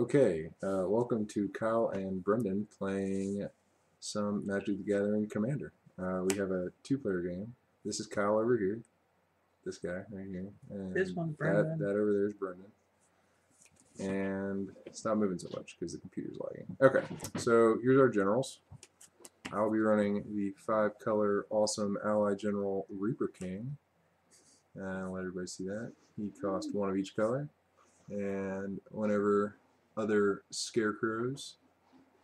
Okay, welcome to Kyle and Brendan playing some Magic the Gathering Commander. We have a two-player game. This is Kyle over here. This guy right here. And This one's Brendan. That over there is Brendan. And stop moving so much because the computer's lagging. Okay, so here's our generals. I'll be running the 5-color awesome Ally General Reaper King. Let everybody see that. He cost 1 of each color. And whenever other scarecrows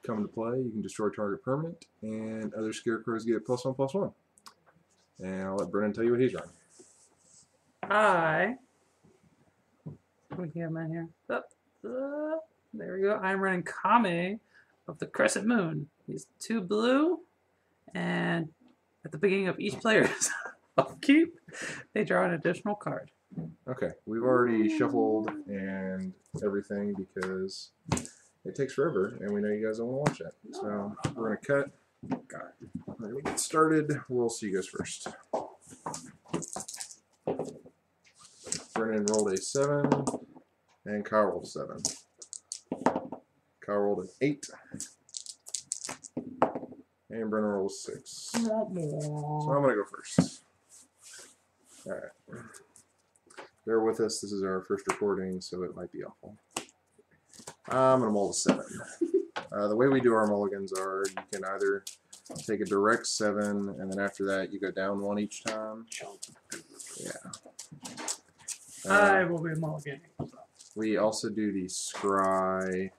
come into play, you can destroy target permanent, and other scarecrows get +1/+1. And I'll let Brennan tell you what he's running. We get him in here. There we go. I'm running Kame of the Crescent Moon. He's 2 blue, and at the beginning of each player's upkeep, they draw an additional card. Okay, we've already shuffled and everything because it takes forever, and we know you guys don't want to watch that. So we're going to cut. All right, we'll get started. We'll see you guys first. Brennan rolled a 7, and Kyle rolled a 7. Kyle rolled an 8, and Brennan rolled a 6. So I'm going to go first. All right. Bear with us. This is our first recording, so it might be awful. I'm going to mold a 7. The way we do our mulligans are you can either take a direct 7, and then after that you go down 1 each time. Yeah. I will be mulliganing. We also do the scry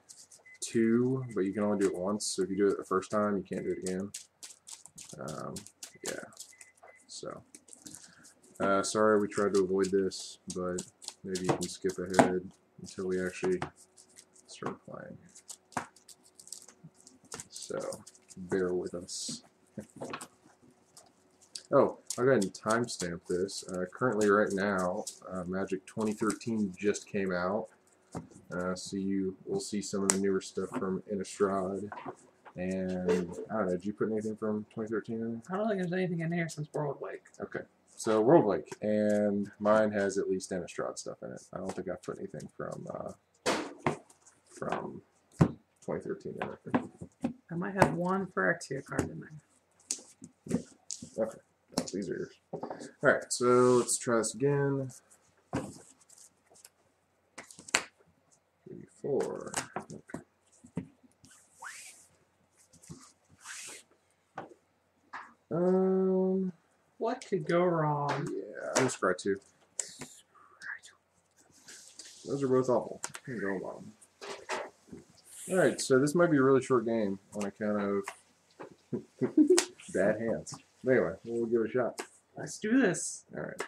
2, but you can only do it once. So if you do it the first time, you can't do it again. Yeah. So. Sorry we tried to avoid this, but maybe you can skip ahead until we actually start playing. So, bear with us. Oh, I'll go ahead and timestamp this. Currently, right now, Magic 2013 just came out. So you will see some of the newer stuff from Innistrad. And, I don't know, did you put anything from 2013 in there? I don't think there's anything in here since World Wake. Okay. So World Lake, and mine has at least Innistrad stuff in it. I don't think I put anything from 2013 in it. I might have one Phyrexia card in there. Yeah. Okay. Oh, these are yours. All right. So let's try this again. 3, 4. Okay. What could go wrong? Yeah, I'm scry 2. Those are both awful. Can't go wrong. Alright, so this might be a really short game on account of bad hands. But anyway, we'll give it a shot. Let's do this. Alright.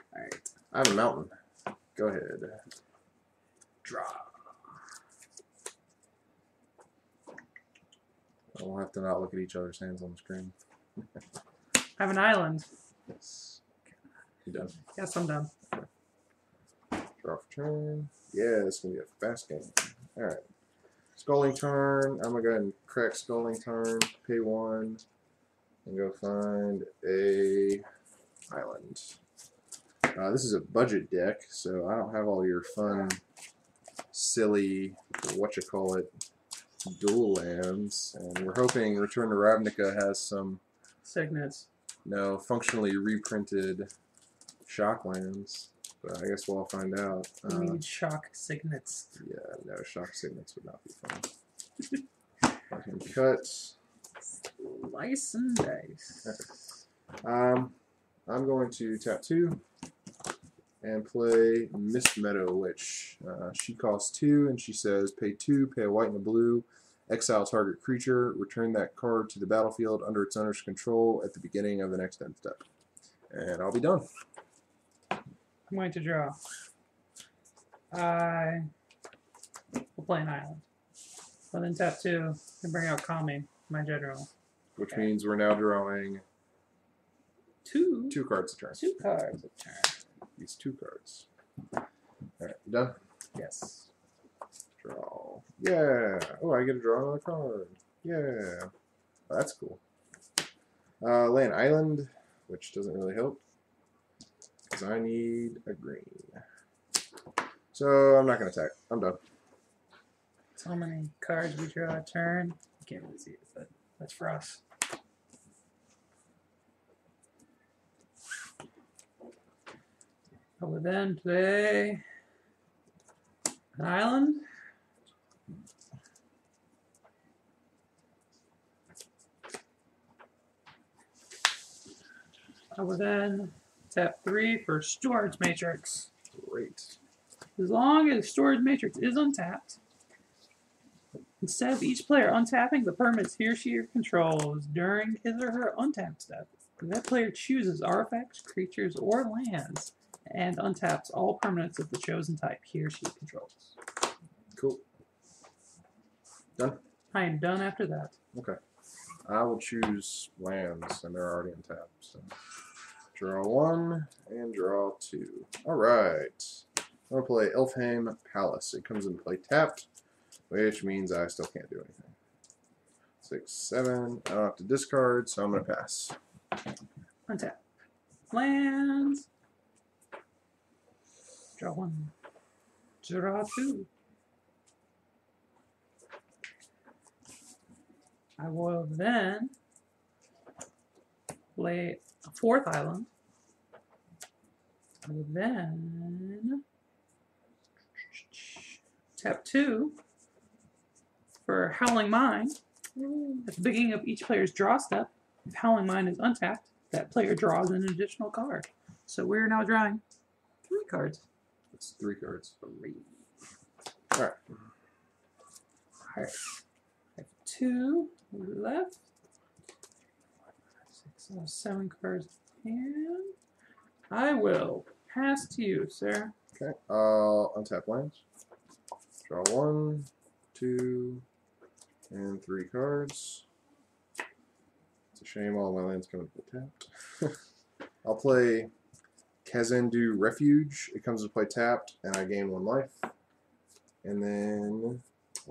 I have a mountain. Go ahead. Draw. We'll have to not look at each other's hands on the screen. I have an island. Yes. You done? Yes, I'm done. Draw for turn. Yeah, this is going to be a fast game. Alright. Sculling turn. I'm going to go ahead and crack Sculling turn. Pay 1. And go find a island. This is a budget deck, so I don't have all your fun, silly, whatchamacallit, dual lands. And we're hoping Return to Ravnica has some Signets. no functionally reprinted shock lands. But I guess we'll all find out. We need shock signets. Yeah, no, shock signets would not be fun. I can cut. Slice and dice. Okay. I'm going to tap 2 and play Mist Meadow Witch. She costs 2, and she says pay 2, pay a white and a blue, exile target creature, return that card to the battlefield under its owner's control at the beginning of the next end step. And I'll be done. I'm going to draw. I will play an island. Well, then tap 2 and bring out Kami, my general. Which means we're now drawing Two cards a turn. 2 cards a turn. These 2 cards. Alright, you done? Yes. Draw. Yeah. Oh, I get to draw another card. Yeah. Oh, that's cool. Lay an island, which doesn't really help. Because I need a green. So I'm not going to attack. I'm done. So many cards we draw a turn. You can't really see it, but that's for us. I will then play an island. I will then tap 3 for Storage Matrix. Great. As long as Storage Matrix is untapped, instead of each player untapping the permanents he or she controls during his or her untap step, that player chooses artifacts, creatures, or lands and untaps all permanents of the chosen type he or she controls. Cool. Done? I am done after that. Okay. I will choose lands, and they're already untapped. So. Draw 1 and draw 2. Alright. I'm going to play Elfheim Palace. It comes into play tapped, which means I still can't do anything. 6, 7. I don't have to discard, so I'm going to pass. Untap. Lands. Draw 1. Draw 2. I will then play a 4th island. I will then tap 2 for Howling Mine. At the beginning of each player's draw step, if Howling Mine is untapped, that player draws an additional card. So we're now drawing 3 cards. It's 3 cards. 3. Alright. Alright. I have 2 left. 6, 7 cards in hand. I will pass to you, sir. Okay. I'll untap lands. Draw 1, 2, and 3 cards. It's a shame all my lands come into tapped. I'll play Kazandu Refuge. It comes to play tapped, and I gain 1 life. And then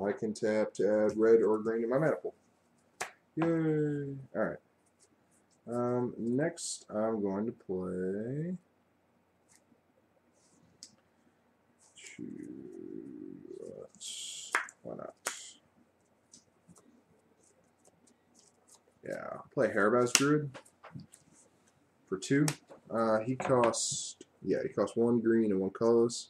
I can tap to add red or green to my mana pool. Yay! Alright. Next, I'm going to play... Why not? Yeah, I'll play Harabaz Druid for 2. He costs 1 green and 1 colorless.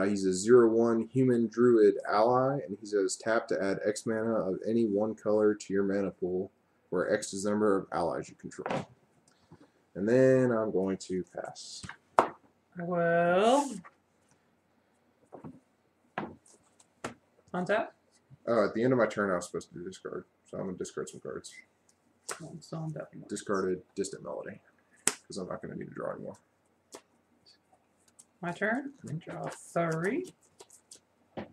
He's a 0/1 human druid ally, and he says tap to add X mana of any 1 color to your mana pool, where X is the number of allies you control. And then I'm going to pass. Well, untap. Oh, at the end of my turn, I was supposed to do discard, so I'm going to discard some cards. So I'm definitely Discarded Distant Melody, because I'm not going to need to draw anymore. my turn. Draw 3. Oh, I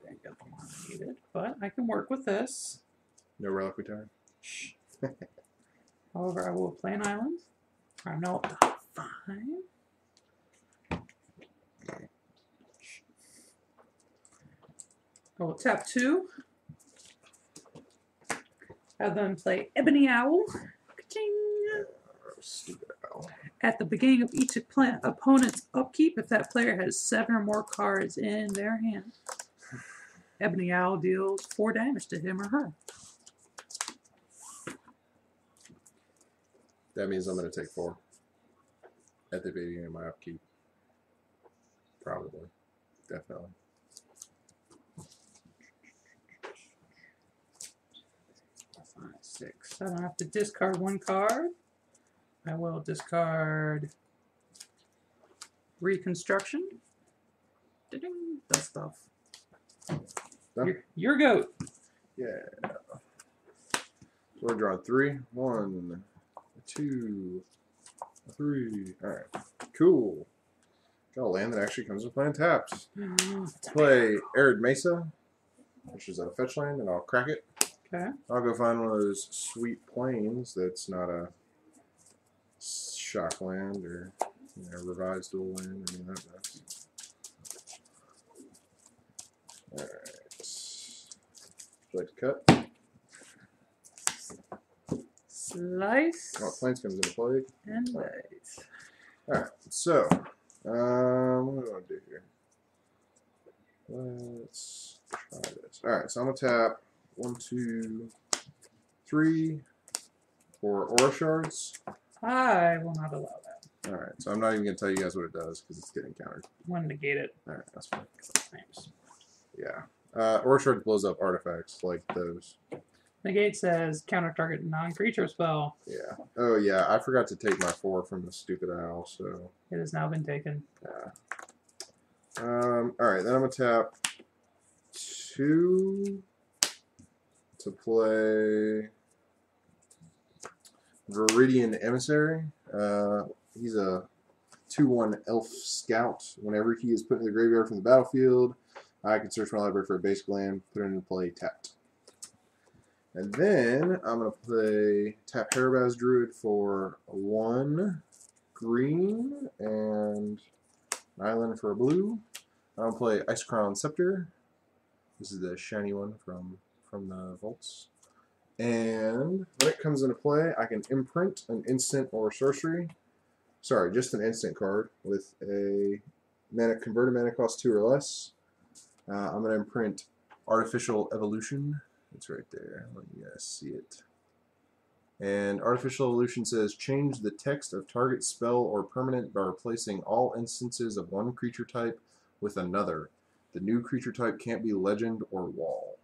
didn't get the one I needed, but I can work with this. No Reliquary Tower? Shh. However, I will play an island. I'm now up to 5. I will tap 2. Have them play Ebony Owl. Ka-ching! Stupid owl. At the beginning of each opponent's upkeep, if that player has 7 or more cards in their hand, Ebony Owl deals 4 damage to him or her. That means I'm going to take 4 at the beginning of my upkeep. Probably. Definitely. 5, 6, 7. I have to discard 1 card. I will discard Reconstruction. Ding, that stuff. Done? Your goat. Yeah. So we're drawing 3. 1, 2, 3. Alright. Cool. Got a land that actually comes with playing taps. Play Arid Mesa, which is a fetch land, and I'll crack it. Okay. I'll go find one of those sweet plains that's not a shock land or revised dual land or any of that stuff. Alright. Would you like to cut? Slice. Oh, plains comes into play. And dice. Alright, so what do I want to do here? Let's try this. Alright, so I'm going to tap 1, 2, 3 for Aura Shards. I will not allow that. Alright, so I'm not even going to tell you guys what it does because it's getting countered. I'm going to negate it. Alright, that's fine. Thanks. Yeah. Aura Shards blows up artifacts like those. Negate says counter target non-creature spell. Yeah. Oh, yeah. I forgot to take my 4 from the stupid owl, so. It has now been taken. Yeah. Alright, then I'm going to tap 2 to play Viridian Emissary. He's a 2/1 Elf Scout. Whenever he is put in the graveyard from the battlefield, I can search my library for a basic land, put it into play tapped. And then I'm going to play tap Harabaz Druid for 1 green and an island for a blue. I'm going to play Ice Crown Scepter. This is the shiny one from the Vaults. And when it comes into play, I can imprint an instant or sorcery. Sorry, just an instant card with a converted mana cost 2 or less. I'm going to imprint Artificial Evolution. It's right there. Let you guys see it. And Artificial Evolution says, change the text of target spell or permanent by replacing all instances of one creature type with another. The new creature type can't be legend or wall.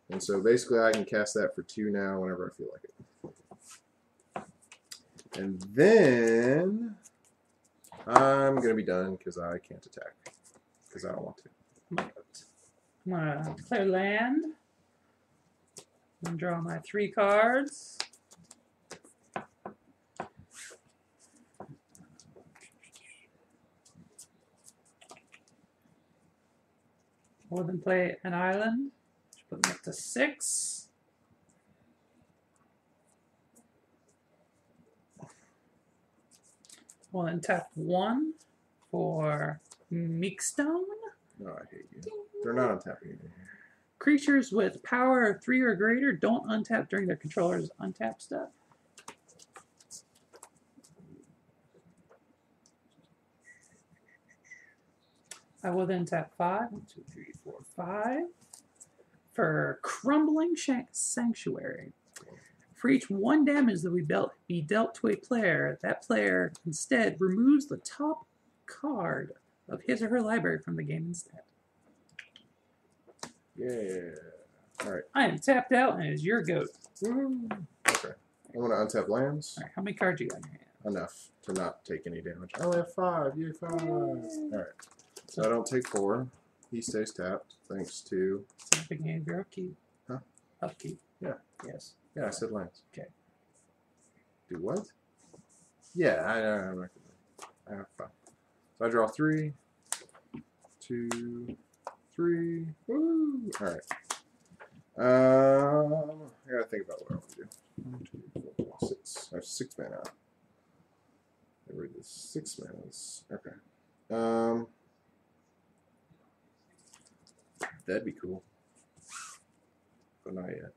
And so basically I can cast that for 2 now whenever I feel like it. And then I'm going to be done because I can't attack. Because I don't want to. I'm going to declare land. And draw my 3 cards. We'll then play an island. Put them up to 6. We'll then tap 1 for Meekstone. No, I hate you. They're not untapping me. Creatures with power 3 or greater don't untap during their controller's untap step. I will then tap 5. 1, 2, 3, 4, 5 for Crumbling Sanctuary. For each 1 damage that be dealt to a player, that player instead removes the top card of his or her library from the game instead. Yeah. Alright. I am tapped out, and it is your goat. Woo. Okay. I'm going to untap lands. All right, how many cards you got in your hand? Enough to not take any damage. I only have 5. Yay, 5. Alright. So I don't take 4. He stays tapped, thanks to... It's at the beginning of your upkeep. Huh? Upkeep. Yeah. Yes. Yeah, I said lands. Okay. Do what? Yeah, I'm not gonna... I have 5. So I draw 3, 2, 3. Woo! Alright. I gotta think about what I want to do. 1, 2, 4, 5, 6. I have 6 mana. Where is 6 manas? Okay. That'd be cool. But not yet.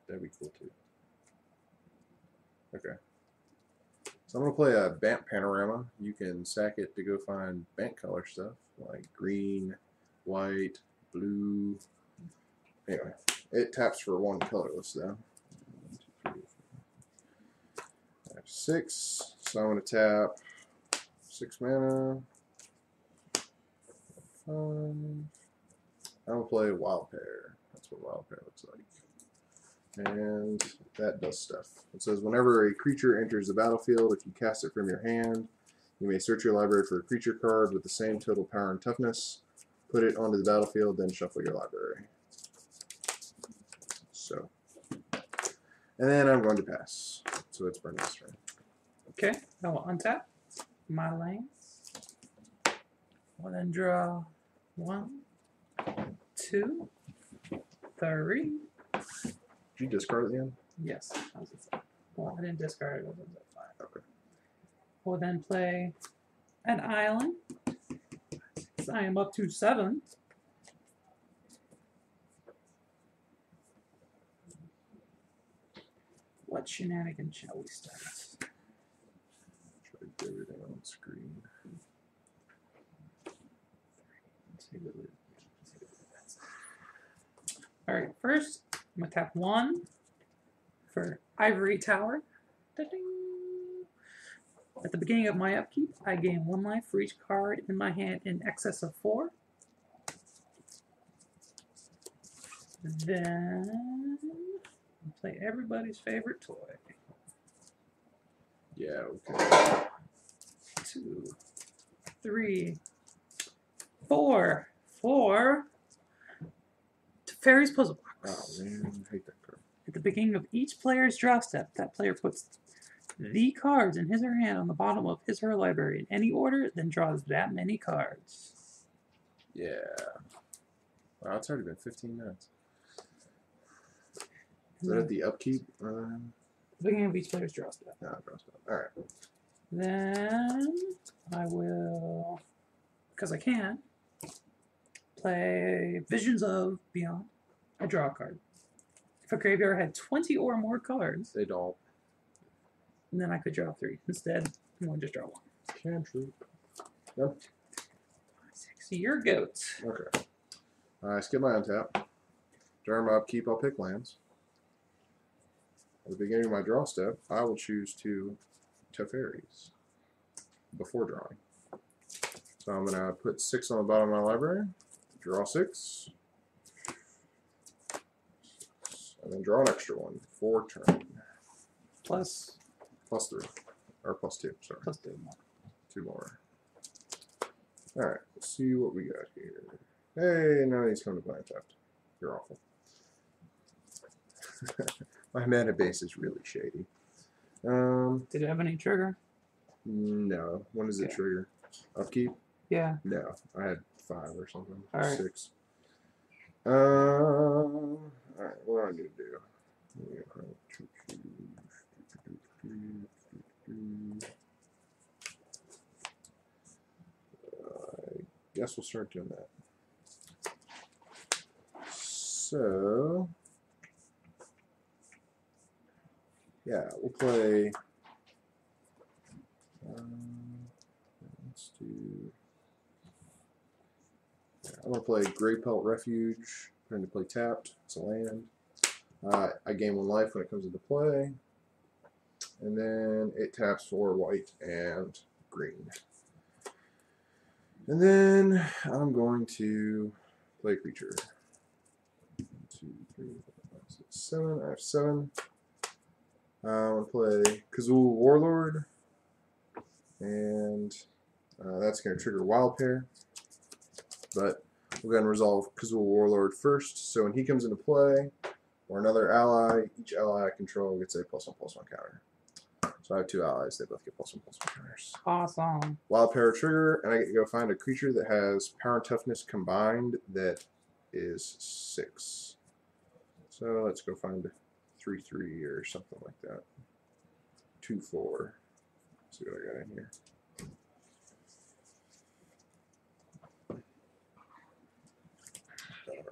That'd be cool too. Okay. So I'm going to play a Bant Panorama. You can sack it to go find Bant color stuff like green, white, blue. Anyway, it taps for 1 colorless though. 1, 2, 3, 4. I have 6. So I'm going to tap 6 mana. 5. I'm going to play Wild Pair. That's what Wild Pair looks like. And that does stuff. It says whenever a creature enters the battlefield, if you cast it from your hand, you may search your library for a creature card with the same total power and toughness, put it onto the battlefield, then shuffle your library. So. And then I'm going to pass. So it's Bernie's turn. Okay, I will untap my lanes. I'll then draw 1, 2, 3. Did you discard at the end? Yes. I was at 5. Well, I didn't discard it. I was at 5. Okay. We'll then play an island. So I am up to 7. What shenanigans shall we start? Try to get everything on screen. Alright, first, I'm going to tap 1 for Ivory Tower. Da-ding. At the beginning of my upkeep, I gain 1 life for each card in my hand in excess of 4. Then, play everybody's favorite toy. Yeah, okay. 2, 3, 4. 4. Fairy's Puzzle Box. Oh man, I hate that card. At the beginning of each player's draw step, that player puts the cards in his or her hand on the bottom of his or her library in any order, then draws that many cards. Yeah. Wow, it's already been 15 minutes. Is that at the upkeep? Beginning of each player's draw step. No, draw step. Alright. Then I will, because I can, play Visions of Beyond. I draw a card. If a graveyard had 20 or more cards, They don't. and then I could draw 3. Instead, I'm going to just draw 1. Cantrip. Yep. 6. Your goat. Okay. I skip my untap. During my upkeep, I'll pick lands. At the beginning of my draw step, I will choose 2 Teferis before drawing. So I'm going to put 6 on the bottom of my library, draw 6, and then draw an extra one for turn. Plus 3. Or plus 2, sorry. plus 2 more. 2 more. Alright, let's see what we got here. Hey, now he's coming to play untapped. You're awful. My mana base is really shady. Did it have any trigger? No. When does it Okay. trigger? Upkeep? Yeah. No. I had 5 or something. Alright. 6. Alright, what do I need to do? I guess we'll start doing that. So, yeah, we'll play. Let's do. Yeah, I'm gonna play Grey Pelt Refuge. I'm going to play tapped. It's a land. I gain 1 life when it comes into play, and then it taps for white and green. And then I'm going to play creature. 1, 2, 3, 4, 5, 6, 7. I have 7. I'm going to play Kazul Warlord, and that's going to trigger Wild Pair. But we're going to resolve Kazul Warlord first, so when he comes into play, or another ally, each ally I control gets a +1/+1 counter. So I have 2 allies, they both get +1/+1 counters. Awesome. Wild Pair trigger, and I get to go find a creature that has power and toughness combined that is 6. So let's go find a 3/3 or something like that. 2/4. Let's see what I got in here.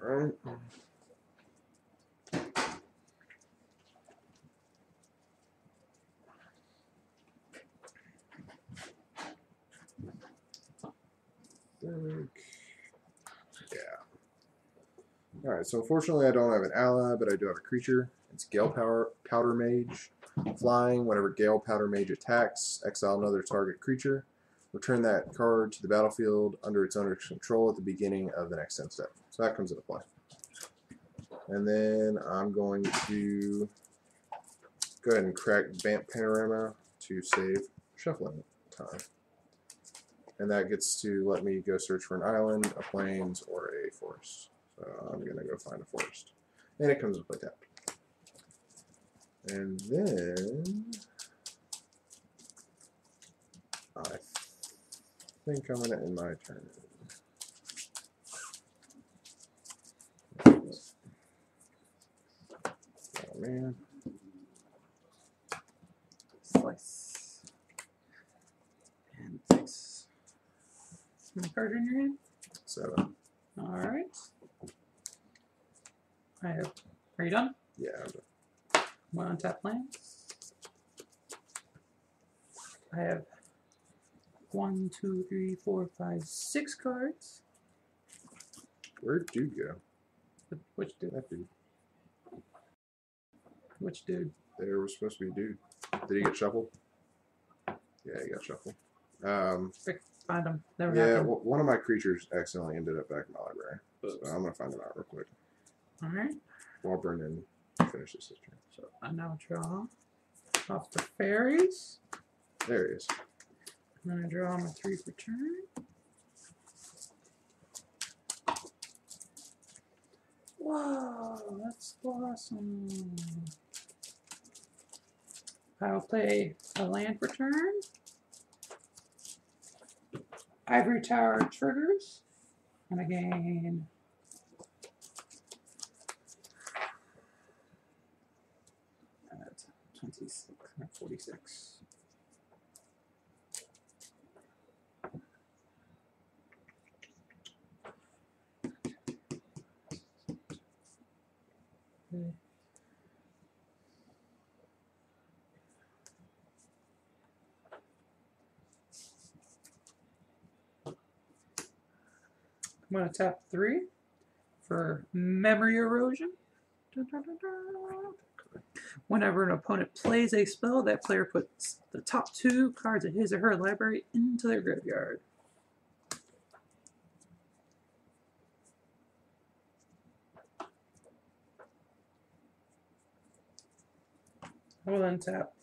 Alright. Yeah. Alright, so unfortunately I don't have an ally, but I do have a creature. It's Gale Powder Mage. Flying, whenever Gale Powder Mage attacks, exile another target creature. Return that card to the battlefield under its owner's control at the beginning of the next end step. So that comes into play. And then I'm going to go ahead and crack Vamp Panorama to save shuffling time. And that gets to let me go search for an island, a plains, or a forest. So I'm going to go find a forest. And it comes into play tapped. And then I think I'm going to end my turn. Oh man. Slice. And 6. How many cards are in your hand? 7. Alright. Are you done? Yeah, I'm done. 1 untap land. I have 1, 2, 3, 4, 5, 6 cards. Where'd dude go? Which dude? That dude. Which dude? There was supposed to be a dude. Did he get shuffled? Yeah, he got shuffled. Find him. Never Yeah, happened. one of my creatures accidentally ended up back in my library. So I'm going to find him out real quick. All right. While Brendan finishes his turn. So I now draw off the fairies. There he is. I'm going to draw my 3 for turn. Whoa, that's awesome. I'll play a land for turn. Ivory Tower triggers. And I gain that's 26 or 46. Okay. I'm going to tap 3 for memory erosion. Dun, dun, dun, dun. Whenever an opponent plays a spell, that player puts the top 2 cards of his or her library into their graveyard. I will then tap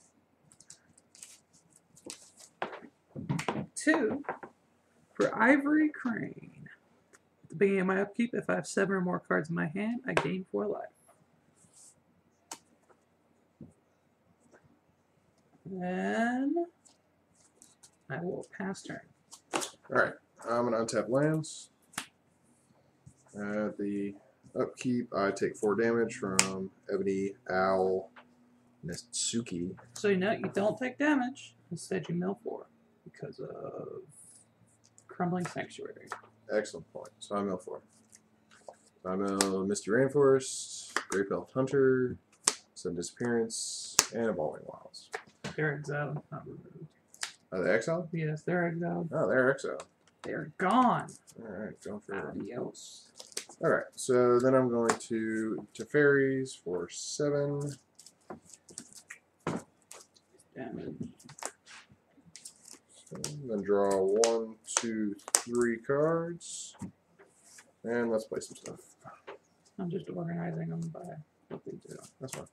2 for Ivory Crane. At the beginning of my upkeep, if I have 7 or more cards in my hand, I gain 4 life. Then I will pass turn. Alright, I'm going to untap lands. At the upkeep, I take 4 damage from Ebony, Owl, Netsuki. So you know you don't take damage. Instead, you mill 4 because of Crumbling Sanctuary. Excellent point. So I mill 4. So I mill Misty Rainforest, Great Elf Hunter, Sudden Disappearance, and Evolving Wilds. They're exiled, not removed. Are they exiled? Yes, they're exiled. Oh, they're exiled. They're gone. Alright, going for it. Adios. Alright, so then I'm going to fairies for 7. Damage. So then draw 1, 2, 3 cards. And let's play some stuff. I'm just organizing them by what they do. That's fine.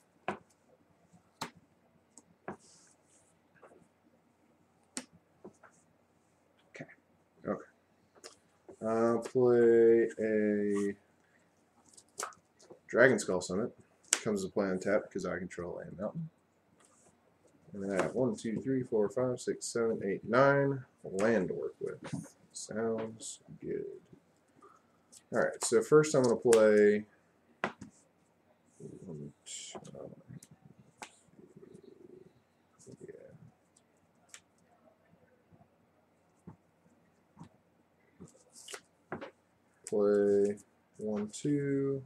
Okay. I'll play a Dragon Skull Summit. Comes to play on tap because I control a mountain. And then I have 1, 2, 3, 4, 5, 6, 7, 8, 9 land to work with. Sounds good. Alright, so first I'm going to play. Play 1, 2,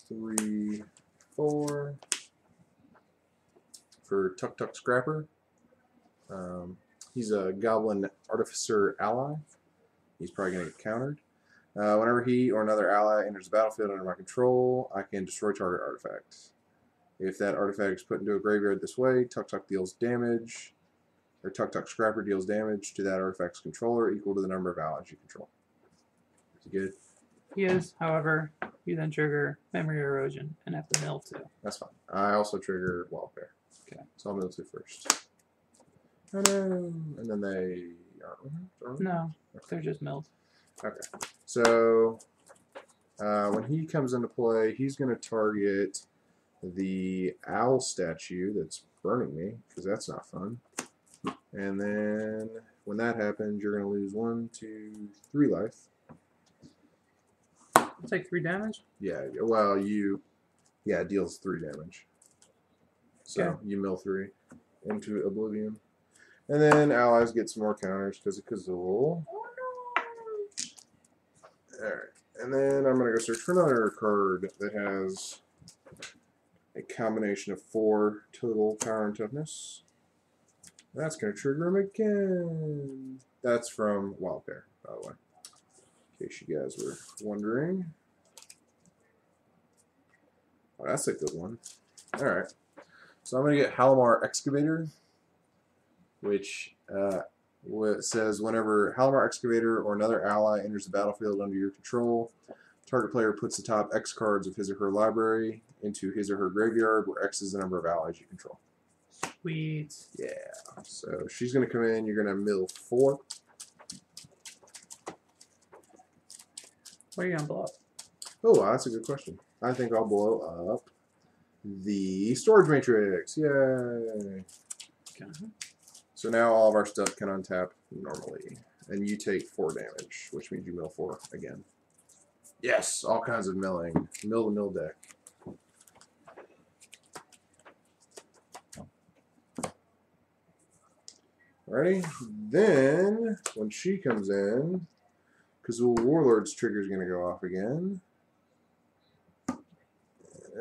3, 4 for Tuk Tuk Scrapper. He's a Goblin Artificer ally. He's probably going to get countered. Whenever he or another ally enters the battlefield under my control, I can destroy target artifact. If that artifact is put into a graveyard this way, Tuk Tuk deals damage, or Tuk Tuk Scrapper deals damage to that artifact's controller equal to the number of allies you control. Is he good? He is, however, you then trigger memory erosion and have to mill 2. That's fine. I also trigger Wild Bear. Okay. So I'll mill 2 first. And then they aren't. No, they're just milled. Okay. So when he comes into play, he's going to target the owl statue that's burning me, because that's not fun. And then when that happens, you're going to lose 1, 2, 3 life. I'll take 3 damage. Yeah, well, it deals 3 damage. So Okay. you mill 3 into Oblivion. And then allies get some more counters because of Kazul. Alright, and then I'm going to go search for another card that has a combination of 4 total power and toughness. That's going to trigger him again. That's from Wild Bear, by the way. In case you guys were wondering. Oh, that's a good one. Alright. So I'm going to get Halimar Excavator, which says whenever Halimar Excavator or another ally enters the battlefield under your control, target player puts the top X cards of his or her library into his or her graveyard, where X is the number of allies you control. Sweet. Yeah. So she's going to come in. You're going to mill 4. What are you gonna blow up? Oh, that's a good question. I think I'll blow up the storage matrix. Yay! Okay. So now all of our stuff can untap normally, and you take 4 damage, which means you mill 4 again. Yes, all kinds of milling. Mill the mill deck. Alrighty. Then when she comes in, Kazul Warlord's trigger is going to go off again. And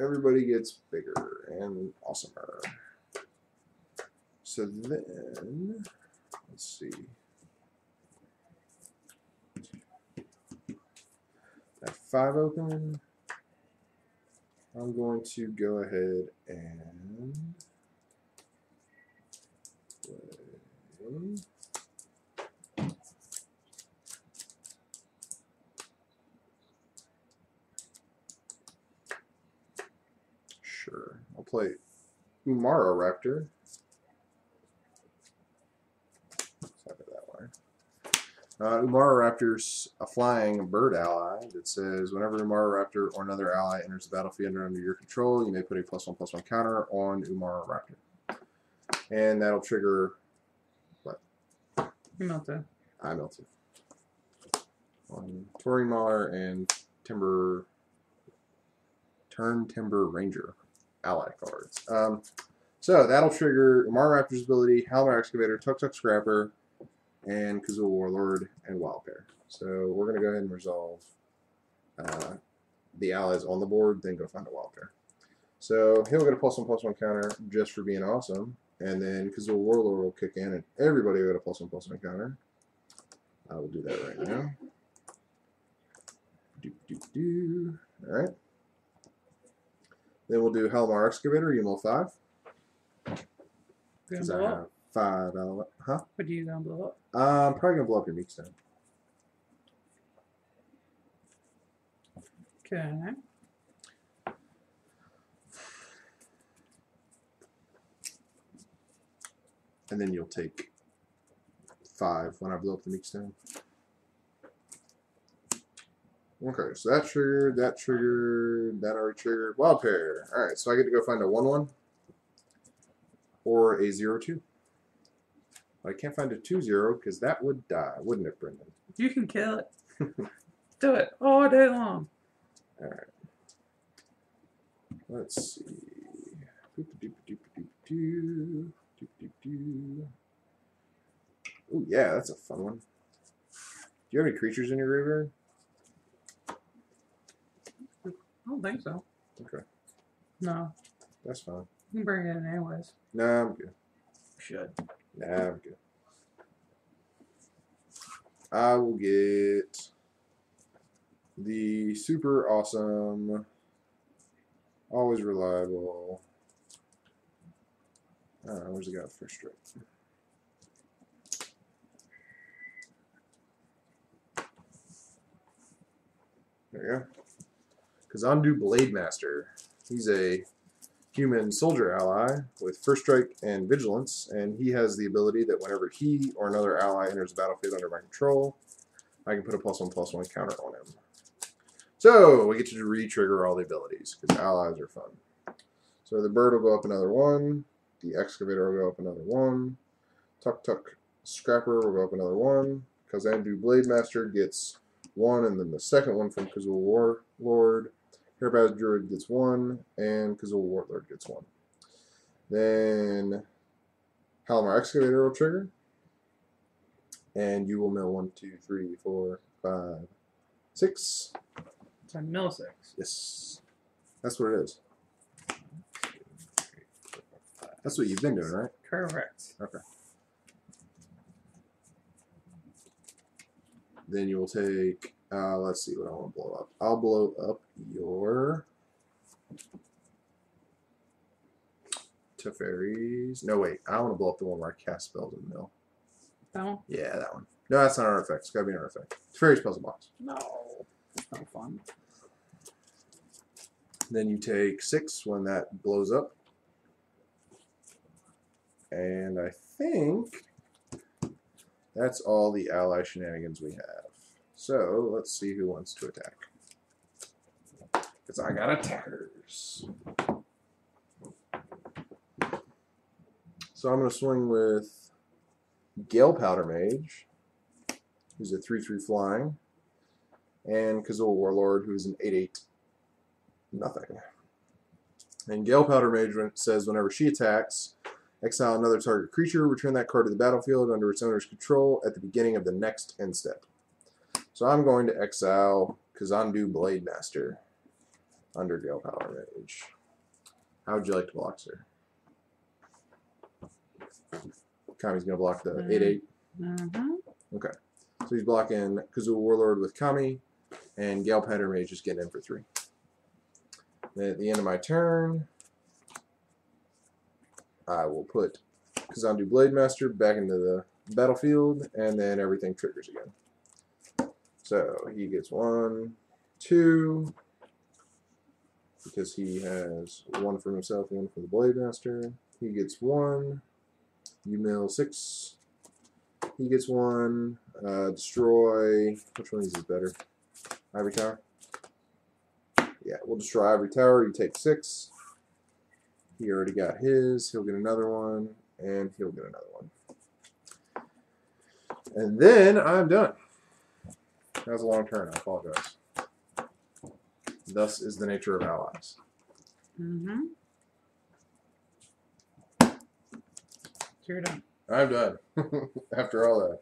everybody gets bigger and awesomer. So then, let's see. At 5 open, I'm going to go ahead and play. Sure, I'll play Umara Raptor. Let's have it that way. Umara Raptor's a flying bird ally that says whenever Umara Raptor or another ally enters the battlefield under your control, you may put a +1/+1 counter on Umara Raptor. And that'll trigger what? You melted. I melted. On Touring Mauler and Timber Ranger ally cards. So that'll trigger Umara Raptor's ability, Halimar Excavator, Tuk Tuk Scrapper, and Kazul Warlord and Wild Pair. So we're going to go ahead and resolve the allies on the board, then go find a Wild Pair. So he'll get a +1/+1 counter just for being awesome, and then Kazul Warlord will kick in, and everybody will get a +1/+1 counter. I will do that right now. Alright. Then we'll do Halimar Excavator, you mill 5. You gonna blow up? 5 allies. Huh? What are you gonna blow up? I'm probably going to blow up your Meek Stone. Okay. And then you'll take 5 when I blow up the Meek Stone. Okay, so that triggered, that already triggered. Wild Pair. Alright, so I get to go find a 1/1 or a 0/2. But I can't find a 2/0 because that would die, wouldn't it, Brendan? You can kill it. Do it all day long. Alright. Let's see. Oh, yeah, that's a fun one. Do you have any creatures in your graveyard? I don't think so. Okay. No. That's fine. You can bring it in anyways. Nah, I'm good. Should. Nah, I'm good. I will get the super awesome, always reliable. Where's the guy with first strike? There you go. Kazandu Blade Master. He's a human soldier ally with first strike and vigilance, and he has the ability that whenever he or another ally enters the battlefield under my control, I can put a +1/+1 counter on him. So we get to re-trigger all the abilities because allies are fun. So the bird will go up another 1, the excavator will go up another 1, Tuk Tuk Scrapper will go up another 1, Kazandu Blade Master gets 1, and then the second one from Kazul Warlord. Hairbaz Druid gets 1, and Kazul Warlord gets 1. Then Halimar Excavator will trigger, and you will mill 1, 2, 3, 4, 5, 6. It's a mill 6. Yes, that's what it is. That's what you've been doing, right? Correct. Okay. Then you will take Let's see what I want to blow up. I'll blow up your Teferis. No, wait. I want to blow up the one where I cast spells in the mill. That one? Yeah, that one. No, that's not an artifact. It's got to be an artifact. Teferi's puzzle box. No. That's no fun. Then you take 6 when that blows up. And I think that's all the ally shenanigans we have. So let's see who wants to attack. Because I got attackers. So I'm going to swing with Gale Powder Mage, who's a 3/3 flying, and Kazul Warlord, who's an 8/8 nothing. And Gale Powder Mage says whenever she attacks, exile another target creature, return that card to the battlefield under its owner's control at the beginning of the next end step. So I'm going to exile Kazandu Blade Master under Gale Powder Mage. How would you like to block, sir? Kami's going to block the 8/8. Okay. So he's blocking Kazul Warlord with Kami, and Gale Powder Mage is getting in for 3. Then at the end of my turn, I will put Kazandu Blade Master back into the battlefield, and then everything triggers again. So he gets 1, 2, because he has 1 for himself, 1 for the Blade Master. He gets 1. You mill 6. He gets 1. Destroy. Which one of these is better? Ivory Tower? Yeah, we'll destroy Ivory Tower. You take 6. He already got his. He'll get another one. And he'll get another one. And then I'm done. That was a long turn. I apologize. Thus is the nature of allies. You're done. I'm done. After all that.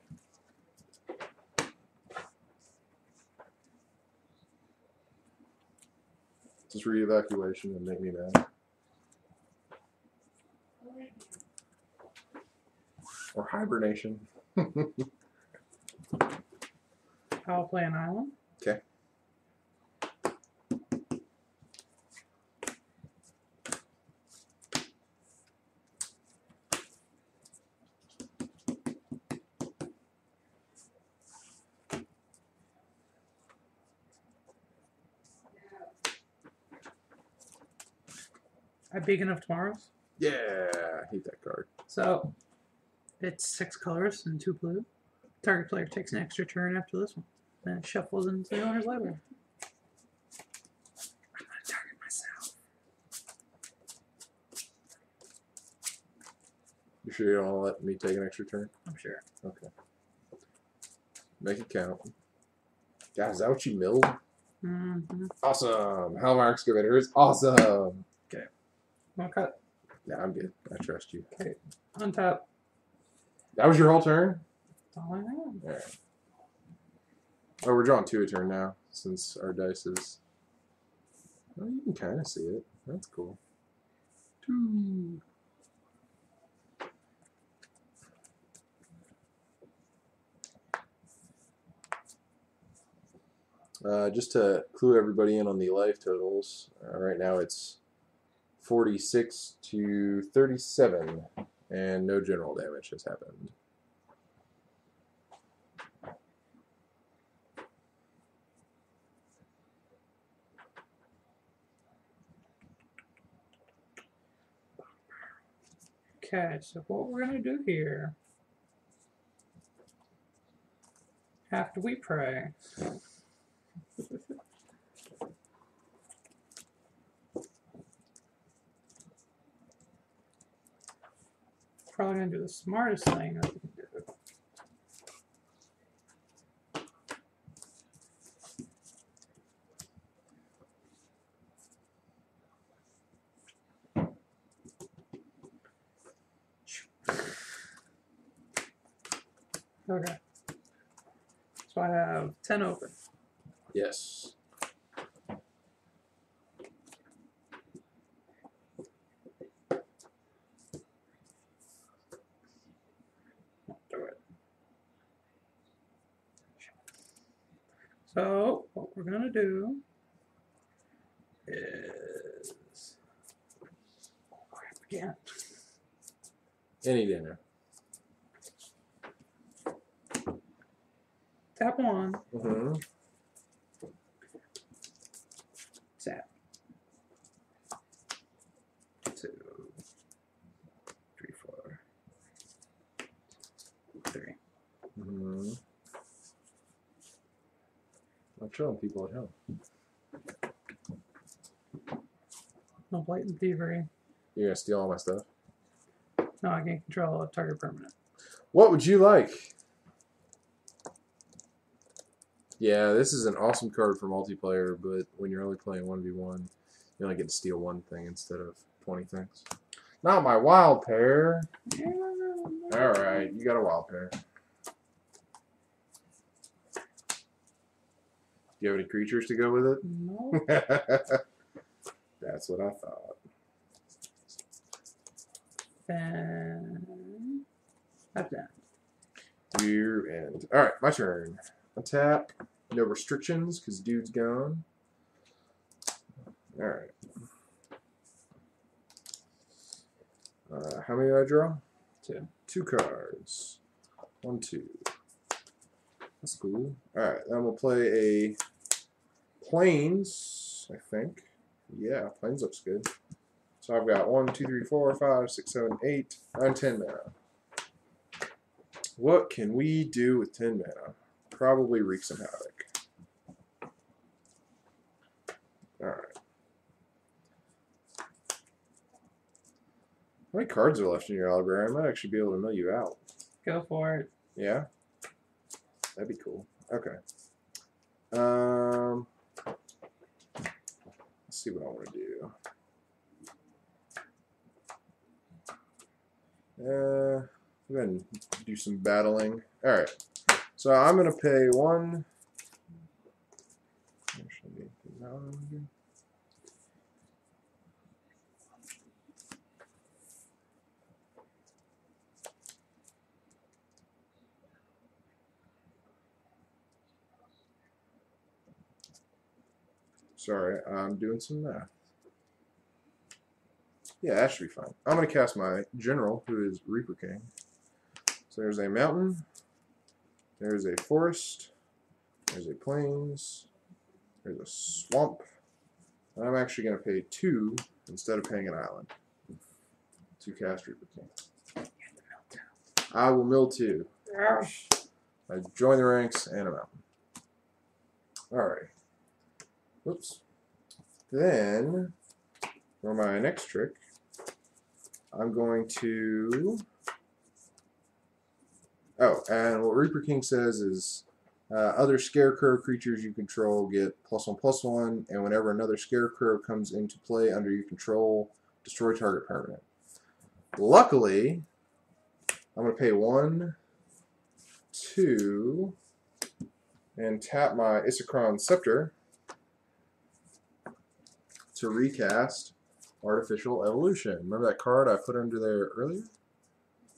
Just re-evacuation and make me mad. Or hibernation. I'll play an island. Okay. I big enough tomorrow's. Yeah, I hate that card. So it's 6 colors and 2 blue. Target player takes an extra turn after this one. Then it shuffles into the owner's library. I'm gonna target myself. You sure you don't want to let me take an extra turn? I'm sure. Okay. Make it count. God, is that what you milled? Awesome. Hellmire Excavator is awesome. Okay. Want to cut? Yeah, I'm good. I trust you. Okay. Untap. That was your whole turn? That's all I have. All right. Oh, we're drawing 2 a turn now, since our dice is... Well, you can kind of see it. That's cool. 2. Just to clue everybody in on the life totals, right now it's 46 to 37, and no general damage has happened. Okay, so what we're going to do here, after we pray, probably going to do the smartest thing that we can do. Okay. So I have 10 open. Yes. Do it. So what we're gonna do is again. Any dinner. Tap 1. Mm-hmm. Tap 2, 3, 4, 3. Mm-hmm. I'm showing people at home. No blatant thievery. You're gonna steal all my stuff? No, I can control a target permanent. What would you like? Yeah, this is an awesome card for multiplayer, but when you're only playing 1v1, you only get to steal one thing instead of 20 things. Not my wild pair. Yeah. Alright, you got a wild pair. Do you have any creatures to go with it? No. That's what I thought. Then that's that. Year end. Alright, my turn. Untap. No restrictions because dude's gone. Alright. How many did I draw? 2. 2 cards. 1, 2. That's cool. Alright, then we'll play a Plains, I think. Yeah, Plains looks good. So I've got 1, 2, 3, 4, 5, 6, 7, 8, 9, 10 mana. What can we do with 10 mana? Probably wreak some havoc. Alright. How many cards are left in your library? I might actually be able to mill you out. Go for it. Yeah? That'd be cool. Okay. Let's see what I want to do. Go ahead and do some battling. Alright. So I'm going to pay 1. Actually, sorry, I'm doing some math. Yeah, that should be fine. I'm going to cast my general, who is Reaper King. So there's a mountain, there's a forest, there's a plains, there's a swamp. And I'm actually going to pay 2 instead of paying an island to cast Reaper King. I will mill 2. I join the ranks and a mountain. Alright. Whoops. Then, for my next trick, I'm going to... Oh, and what Reaper King says is other Scarecrow creatures you control get +1/+1, and whenever another Scarecrow comes into play under your control, destroy target permanent. Luckily, I'm going to pay 1, 2, and tap my Isochron Scepter to recast Artificial Evolution. Remember that card I put under there earlier?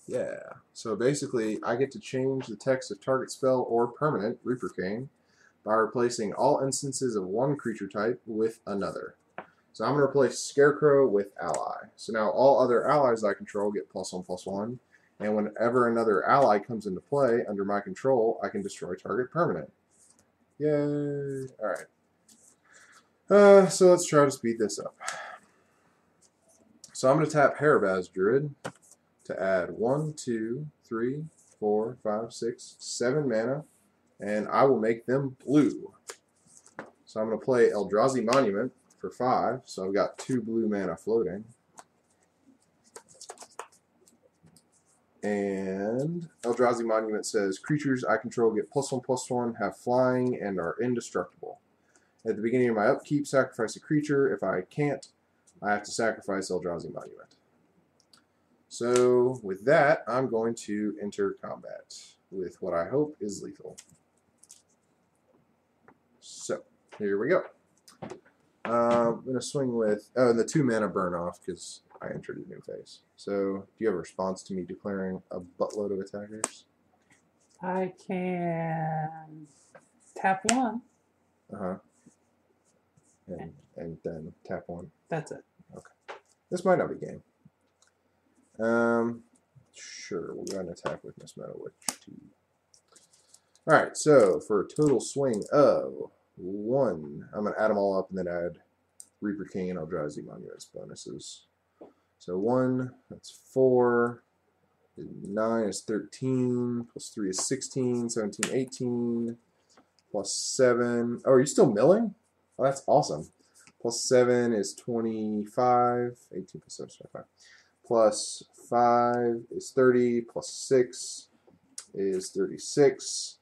Yeah. So basically, I get to change the text of target spell or permanent, Reaper King, by replacing all instances of one creature type with another. So I'm going to replace Scarecrow with Ally. So now all other allies I control get +1/+1, and whenever another ally comes into play under my control, I can destroy target permanent. Yay! Alright. So let's try to speed this up. So I'm going to tap Harabaz Druid to add 1, 2, 3, 4, 5, 6, 7 mana, and I will make them blue. So I'm going to play Eldrazi Monument for 5, so I've got 2 blue mana floating. And Eldrazi Monument says, creatures I control get +1/+1, have flying, and are indestructible. At the beginning of my upkeep, sacrifice a creature. If I can't, I have to sacrifice Eldrazi Monument. So with that, I'm going to enter combat with what I hope is lethal. So here we go. I'm going to swing with the 2 mana burn off because I entered a new phase. So do you have a response to me declaring a buttload of attackers? I can tap 1. Uh-huh. And then tap 1. That's it. Okay. This might not be game. Sure, we'll go ahead and attack with Miss Meadow Witch 2. Alright, so for a total swing of 1, I'm going to add them all up and then add Reaper King and Eldrazi Monuments bonuses. So 1, that's 4, 9 is 13, plus 3 is 16, 17, 18, plus 7. Oh, are you still milling? Oh, that's awesome. Plus 7 is 25, 18 plus 7 is 25. Plus 5 is 30, plus 6 is 36.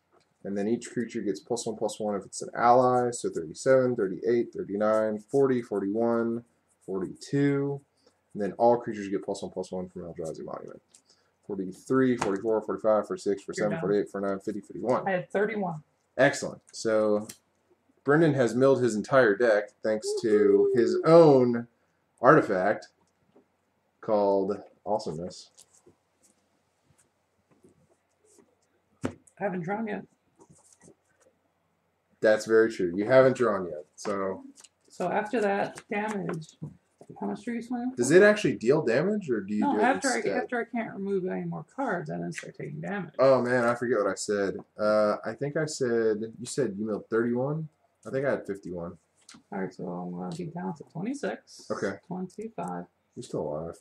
And then each creature gets +1/+1 if it's an ally. So 37, 38, 39, 40, 41, 42. And then all creatures get +1/+1 from Eldrazi Monument. 43, 44, 45, 46, 47, 48, 49, 50, 51. I had 31. Excellent. So Brendan has milled his entire deck thanks to his own artifact called Awesomeness. I haven't drawn yet. That's very true. You haven't drawn yet. So after that damage, how much do you swing? does it actually deal damage, or do you do it after instead? I can't remove any more cards, I then start taking damage. Oh man, I forget what I said. I think I said you milled 31. I think I had 51. All right, so I'm gonna be down to 26. Okay. 25. You're still alive.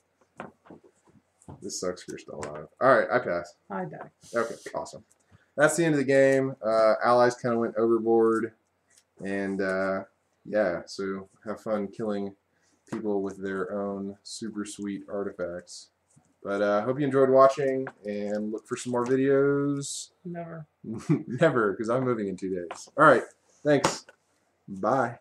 This sucks. You're still alive. All right, I pass. I die. Okay, awesome. That's the end of the game. Allies kind of went overboard, and yeah, so have fun killing people with their own super sweet artifacts. But I hope you enjoyed watching, and look for some more videos. Never. Never, because I'm moving in 2 days. All right, thanks. Bye.